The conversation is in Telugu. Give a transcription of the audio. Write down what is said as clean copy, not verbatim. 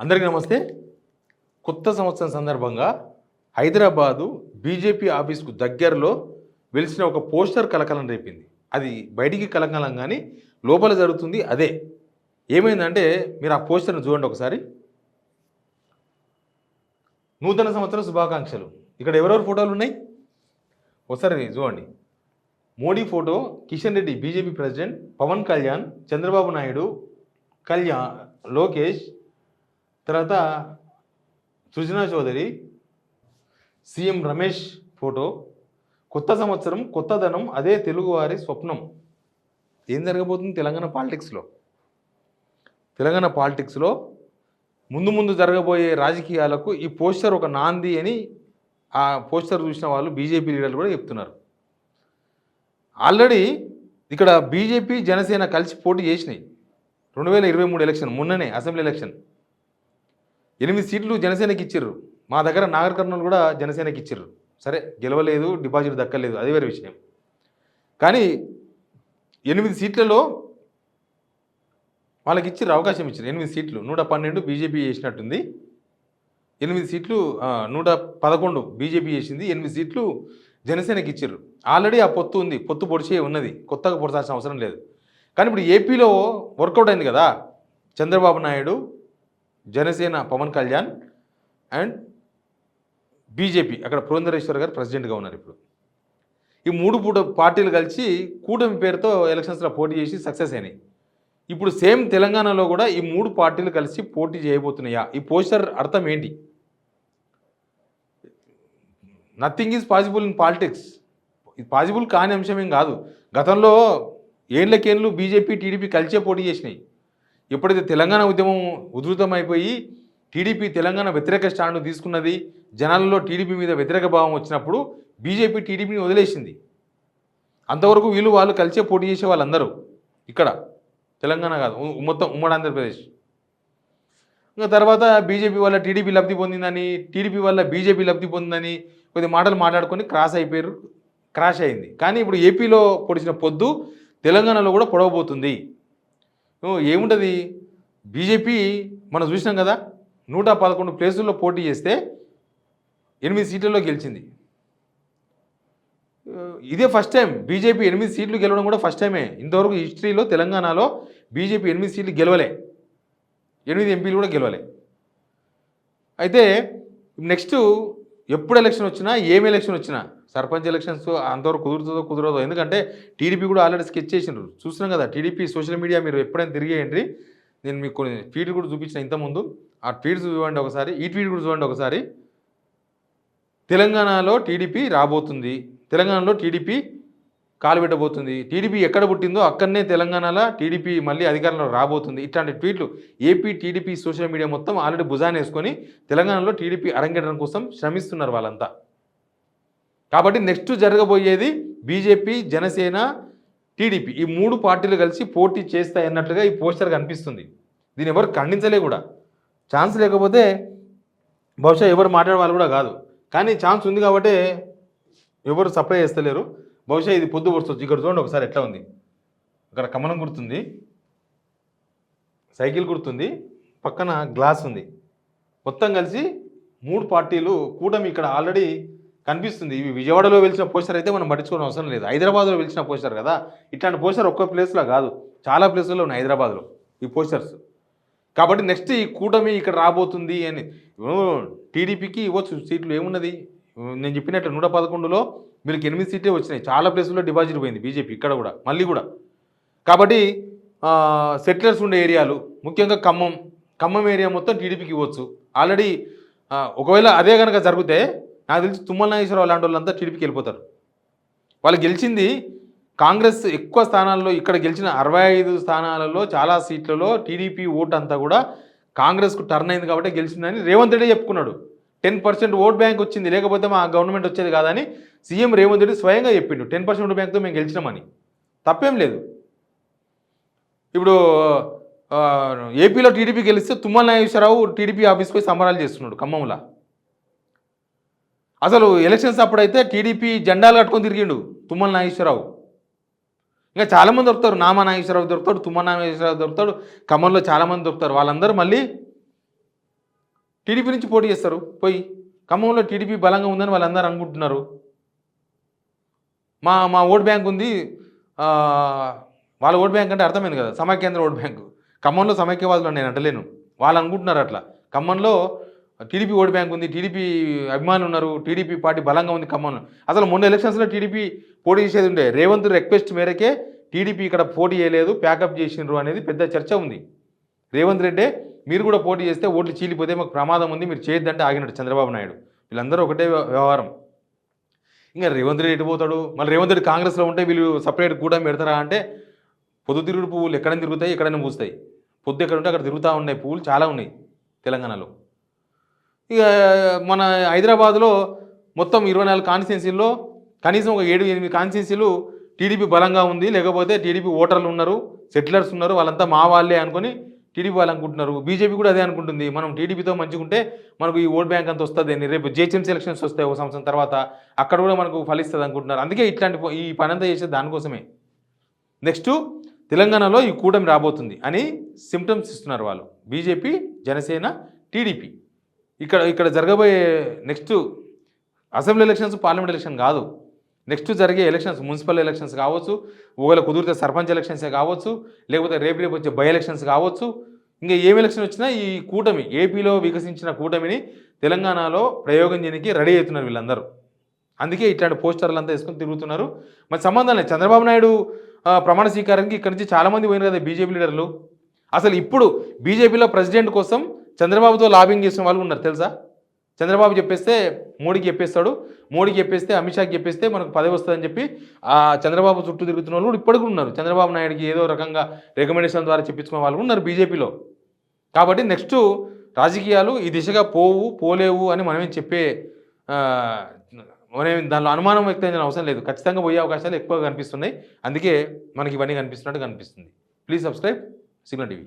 అందరికీ నమస్తే. కొత్త సంవత్సరం సందర్భంగా హైదరాబాదు బీజేపీ ఆఫీస్కు దగ్గరలో వెలిసిన ఒక పోస్టర్ కలకలం రేపింది. అది బయటికి కలకలం కానీ లోపల జరుగుతుంది అదే. ఏమైందంటే మీరు ఆ పోస్టర్ను చూడండి ఒకసారి. నూతన సంవత్సర శుభాకాంక్షలు. ఇక్కడ ఎవరెవరు ఫోటోలు ఉన్నాయి ఒకసారి చూడండి. Modi photo, Kishan Reddy BJP president, Pavan Kalyan, Chandrababu Naidu, Lokesh, తర్వాత సుజనా చౌదరి, సీఎం రమేష్ ఫోటో. కొత్త సంవత్సరం కొత్తదనం అదే తెలుగువారి స్వప్నం. ఏం జరగబోతుంది తెలంగాణ పాలిటిక్స్లో ముందు జరగబోయే రాజకీయాలకు ఈ పోస్టర్ ఒక నాంది అని ఆ పోస్టర్ చూసిన వాళ్ళు బీజేపీ లీడర్లు కూడా చెప్తున్నారు. ఆల్రెడీ ఇక్కడ బీజేపీ జనసేన కలిసి పోటీ చేసినాయి 2023 ఎలక్షన్, మొన్ననే అసెంబ్లీ ఎలక్షన్. 8 సీట్లు జనసేనకి ఇచ్చిర్రు. మా దగ్గర నాగర్ కర్నూలు కూడా జనసేనకి ఇచ్చిర్రు. సరే గెలవలేదు, డిపాజిట్ దక్కలేదు, అది వేరే విషయం. కానీ 8 సీట్లలో వాళ్ళకి ఇచ్చిర్రు, అవకాశం ఇచ్చారు. 8 సీట్లు 112 బీజేపీ చేసినట్టుంది. 8 సీట్లు 111 బీజేపీ చేసింది, 8 సీట్లు జనసేనకి ఇచ్చిర్రు. ఆల్రెడీ ఆ పొత్తు ఉంది, పొత్తు పొడిచే ఉన్నది, కొత్తగా పొడచాల్సిన అవసరం లేదు. కానీ ఇప్పుడు ఏపీలో వర్కౌట్ అయింది కదా. చంద్రబాబు నాయుడు, జనసేన పవన్ కళ్యాణ్ అండ్ బీజేపీ, అక్కడ పురంధరేశ్వర్ గారు ప్రెసిడెంట్గా ఉన్నారు. ఇప్పుడు ఈ 3 పార్టీలు కలిసి కూటమి పేరుతో ఎలక్షన్స్లో పోటీ చేసి సక్సెస్ అయినాయి. ఇప్పుడు సేమ్ తెలంగాణలో కూడా ఈ 3 పార్టీలు కలిసి పోటీ చేయబోతున్నాయా? ఈ పోస్టర్ అర్థం ఏంటి? Nothing is possible in politics. ఇది పాసిబుల్ కాని అంశం ఏం కాదు. గతంలో ఏళ్ళకేళ్ళు బీజేపీ టీడీపీ కలిసే పోటీ చేసినాయి. ఎప్పుడైతే తెలంగాణ ఉద్యమం ఉధృతమైపోయి టీడీపీ తెలంగాణ వ్యతిరేక స్టాండ్ తీసుకున్నది, జనాలలో టీడీపీ మీద వ్యతిరేక భావం వచ్చినప్పుడు బీజేపీ టీడీపీని వదిలేసింది. అంతవరకు వాళ్ళు కలిసే పోటీ చేసే వాళ్ళందరూ ఇక్కడ తెలంగాణ కాదు, మొత్తం ఉమ్మడి ఆంధ్రప్రదేశ్. ఇంకా తర్వాత బీజేపీ వల్ల టీడీపీ లబ్ధి పొందిందని, టీడీపీ వల్ల బీజేపీ లబ్ధి పొందిందని కొద్ది మాటలు మాట్లాడుకొని క్రాష్ అయింది. కానీ ఇప్పుడు ఏపీలో పొడిచిన పొద్దు తెలంగాణలో కూడా పొడవబోతుంది. ఏముంటుంది? బీజేపీ మనం చూసినాం కదా, 111 ప్లేసుల్లో పోటీ చేస్తే 8 సీట్లలో గెలిచింది. ఇదే ఫస్ట్ టైం బీజేపీ 8 సీట్లు గెలవడం కూడా ఫస్ట్ టైమే. ఇంతవరకు హిస్టరీలో తెలంగాణలో బీజేపీ 8 సీట్లు గెలవలే, 8 ఎంపీలు కూడా గెలవలే. అయితే నెక్స్ట్ ఎప్పుడు ఎలక్షన్ వచ్చినా, ఏం ఎలక్షన్ వచ్చినా, సర్పంచ్ ఎలక్షన్స్ అంతవరకు కుదరదో. ఎందుకంటే టీడీపీ కూడా ఆల్రెడీ స్కెచ్ చేసినారు, చూస్తున్నాం కదా. టీడీపీ సోషల్ మీడియా మీరు ఎప్పుడైనా తిరిగేయండి, నేను మీకు కొన్ని ట్వీట్లు కూడా చూపించిన ఇంతకుముందు. ఆ ట్వీట్స్ చూడండి ఒకసారి, ఈ ట్వీట్ కూడా చూడండి ఒకసారి. తెలంగాణలో టీడీపీ రాబోతుంది, తెలంగాణలో టీడీపీ కాలు పెట్టబోతుంది, టీడీపీ ఎక్కడ పుట్టిందో అక్కడనే తెలంగాణలో టీడీపీ మళ్ళీ అధికారంలో రాబోతుంది. ఇట్లాంటి ట్వీట్లు ఏపీ టీడీపీ సోషల్ మీడియా మొత్తం ఆల్రెడీ భుజాన్ని వేసుకొని తెలంగాణలో టీడీపీ అరంగేట్రం కోసం శ్రమిస్తున్నారు వాళ్ళంతా. కాబట్టి నెక్స్ట్ జరగబోయేది బీజేపీ, జనసేన, టీడీపీ, ఈ 3 పార్టీలు కలిసి పోటీ చేస్తాయన్నట్లుగా ఈ పోస్టర్ కనిపిస్తుంది. దీన్ని ఎవరు ఖండించలే కూడా. ఛాన్స్ లేకపోతే బహుశా ఎవరు మాట్లాడే వాళ్ళు కూడా కాదు. కానీ ఛాన్స్ ఉంది కాబట్టి ఎవరు సప్లై చేస్తలేరు. బహుశా ఇది పొద్దు పొడుస్తుంది. ఇక్కడ చూడండి ఒకసారి ఎట్లా ఉంది. అక్కడ కమలం గుర్తుంది, సైకిల్ గుర్తుంది, పక్కన గ్లాస్ ఉంది. మొత్తం కలిసి 3 పార్టీలు కూటమి ఇక్కడ ఆల్రెడీ కనిపిస్తుంది. ఇవి విజయవాడలో వెలిసిన పోస్టర్ అయితే మనం పట్టించుకోవడం అవసరం లేదు. హైదరాబాద్లో వెలిసిన పోస్టర్ కదా. ఇట్లాంటి పోస్టర్ ఒక్క ప్లేస్లో కాదు, చాలా ప్లేసుల్లో ఉన్నాయి హైదరాబాద్లో ఈ పోస్టర్స్. కాబట్టి నెక్స్ట్ ఈ కూటమి ఇక్కడ రాబోతుంది అని. టీడీపీకి ఇవ్వచ్చు సీట్లు, ఏమున్నది? నేను చెప్పినట్లు 111లో వీళ్ళకి 8 సీట్లే వచ్చినాయి. చాలా ప్లేసుల్లో డిపాజిట్ పోయింది బీజేపీ, ఇక్కడ కూడా మళ్ళీ కూడా. కాబట్టి సెటిలర్స్ ఉండే ఏరియాలు, ముఖ్యంగా ఖమ్మం ఏరియా మొత్తం టీడీపీకి ఇవ్వచ్చు. ఆల్రెడీ ఒకవేళ అదే కనుక జరిగితే నాకు తెలిసి తుమ్మల నాగేశ్వరరావు లాంటి వాళ్ళంతా టీడీపీకి వెళ్ళిపోతారు. వాళ్ళు గెలిచింది కాంగ్రెస్ ఎక్కువ స్థానాల్లో, ఇక్కడ గెలిచిన 65 స్థానాలలో చాలా సీట్లలో టీడీపీ ఓటు అంతా కూడా కాంగ్రెస్కు టర్న్ అయింది కాబట్టి గెలిచిందని రేవంత్ రెడ్డి చెప్పుకున్నాడు. 10% ఓట్ బ్యాంక్ వచ్చింది, లేకపోతే మా గవర్నమెంట్ వచ్చేది కాదని సీఎం రేవంత్ రెడ్డి స్వయంగా చెప్పిండు. 10% ఓట్ బ్యాంక్తో మేము గెలిచినామని. తప్పేం లేదు. ఇప్పుడు ఏపీలో టీడీపీ గెలిస్తే తుమ్మల నాగేశ్వరరావు టీడీపీ ఆఫీస్కి పోయి సంబరాలు చేస్తున్నాడు ఖమ్మంలో. అసలు ఎలక్షన్స్ అప్పుడైతే టీడీపీ జెండాలు కట్టుకొని తిరిగిండు తుమ్మల నాగేశ్వరరావు. ఇంకా చాలామంది దొరుకుతారు. నామా నాగేశ్వరరావు దొరుకుతాడు, తుమ్మల నాగేశ్వరరావు దొరుకుతాడు, ఖమ్మంలో చాలామంది దొరుకుతారు. వాళ్ళందరూ మళ్ళీ టీడీపీ నుంచి పోటీ చేస్తారు పోయి. ఖమ్మంలో టీడీపీ బలంగా ఉందని వాళ్ళందరూ అనుకుంటున్నారు. మా మా ఓట్ బ్యాంక్ ఉంది, వాళ్ళ ఓట్ బ్యాంక్ అంటే అర్థమైంది కదా, సమైక్యాంధ్ర ఓట్ బ్యాంకు. ఖమ్మంలో సమైక్యవాదులు నేను అంటలేను, వాళ్ళు అనుకుంటున్నారు అట్లా. ఖమ్మంలో టీడీపీ ఓట్ బ్యాంక్ ఉంది, టీడీపీ అభిమానులు ఉన్నారు, టీడీపీ పార్టీ బలంగా ఉంది ఖమ్మంలో. అసలు మొన్న ఎలక్షన్స్లో టీడీపీ పోటీ చేసేది ఉండే, రేవంత్ రిక్వెస్ట్ మేరకే టీడీపీ ఇక్కడ పోటీ చేయలేదు, ప్యాకప్ చేసిండ్రు అనేది పెద్ద చర్చ ఉంది. రేవంత్ రెడ్డి మీరు కూడా పోటీ చేస్తే ఓట్లు చీలిపోతే మాకు ప్రమాదం ఉంది, మీరు చేయొద్దంటే ఆగినట్టు చంద్రబాబు నాయుడు. వీళ్ళందరూ ఒకటే వ్యవహారం. ఇంకా రేవంత్ రెడ్డి ఎటు పోతాడు, మళ్ళీ రేవంత్ రెడ్డి కాంగ్రెస్లో ఉంటే వీళ్ళు సపరేట్ కూటమి పెడతారా అంటే, పొద్దుతిరుగుడు పువ్వులు ఎక్కడైనా తిరుగుతాయి, ఎక్కడైనా పూస్తాయి. పొద్దు ఎక్కడ ఉంటే అక్కడ తిరుగుతూ ఉన్నాయి, పువ్వులు చాలా ఉన్నాయి తెలంగాణలో. ఇక మన హైదరాబాద్లో మొత్తం 24 కాన్స్టిట్యున్సీల్లో కనీసం ఒక 7-8 కాన్స్టిట్యున్సీలు టీడీపీ బలంగా ఉంది, లేకపోతే టీడీపీ ఓటర్లు ఉన్నారు, సెటిలర్స్ ఉన్నారు, వాళ్ళంతా మా వాళ్ళే అనుకొని టీడీపీ వాళ్ళు అనుకుంటున్నారు. బీజేపీ కూడా అదే అనుకుంటుంది, మనం టీడీపీతో మంచిగుంటే మనకు ఈ ఓట్ బ్యాంక్ అంత వస్తుంది, రేపు జిహెచ్ఎంసీ ఎలక్షన్స్ వస్తాయి ఒక సంవత్సరం తర్వాత, అక్కడ కూడా మనకు ఫలిస్తుంది అనుకుంటున్నారు. అందుకే ఇట్లాంటి ఈ పని అంతా చేసేది దానికోసమే. నెక్స్ట్ తెలంగాణలో ఈ కూటమి రాబోతుంది అని సిమ్టమ్స్ ఇస్తున్నారు వాళ్ళు, బీజేపీ, జనసేన, టీడీపీ. ఇక్కడ జరగబోయే next assembly elections, parliament election కాదు, నెక్స్ట్ జరిగే ఎలక్షన్స్, మున్సిపల్ ఎలక్షన్స్ కావచ్చు, ఒకవేళ కుదిరితే సర్పంచ్ ఎలక్షన్సే కావచ్చు, లేకపోతే రేపు వచ్చే బై ఎలక్షన్స్ కావచ్చు, ఇంకా ఏం ఎలక్షన్ వచ్చినా ఈ కూటమి, ఏపీలో వికసించిన కూటమిని తెలంగాణలో ప్రయోగం చేయడానికి రెడీ అవుతున్నారు వీళ్ళందరూ. అందుకే ఇట్లాంటి పోస్టర్లు అంతా వేసుకొని తిరుగుతున్నారు. మరి సంబంధం లేదు, చంద్రబాబు నాయుడు ప్రమాణ స్వీకారానికి ఇక్కడి నుంచి చాలామంది పోయినారు కదా బీజేపీ లీడర్లు. అసలు ఇప్పుడు బీజేపీలో ప్రెసిడెంట్ కోసం చంద్రబాబుతో లాబింగ్ చేసిన వాళ్ళు ఉన్నారు తెలుసా. చంద్రబాబు చెప్పేస్తే మోడీకి చెప్పేస్తాడు, మోడీకి చెప్పేస్తే అమిత్ షాకి చెప్పేస్తే మనకు పదవి వస్తుందని చెప్పి ఆ చంద్రబాబు చుట్టూ తిరుగుతున్న వాళ్ళు ఇప్పటికీ ఉన్నారు. చంద్రబాబు నాయుడికి ఏదో రకంగా రికమెండేషన్ ద్వారా చెప్పించుకున్న వాళ్ళు ఉన్నారు బీజేపీలో. కాబట్టి నెక్స్ట్ రాజకీయాలు ఈ దిశగా పోలేవు అని మనమేం మనం దానిలో అనుమానం వ్యక్తం అవసరం లేదు. ఖచ్చితంగా పోయే అవకాశాలు ఎక్కువగా కనిపిస్తున్నాయి. అందుకే మనకి ఇవన్నీ కనిపిస్తున్నట్టు కనిపిస్తుంది. Please subscribe signal TV.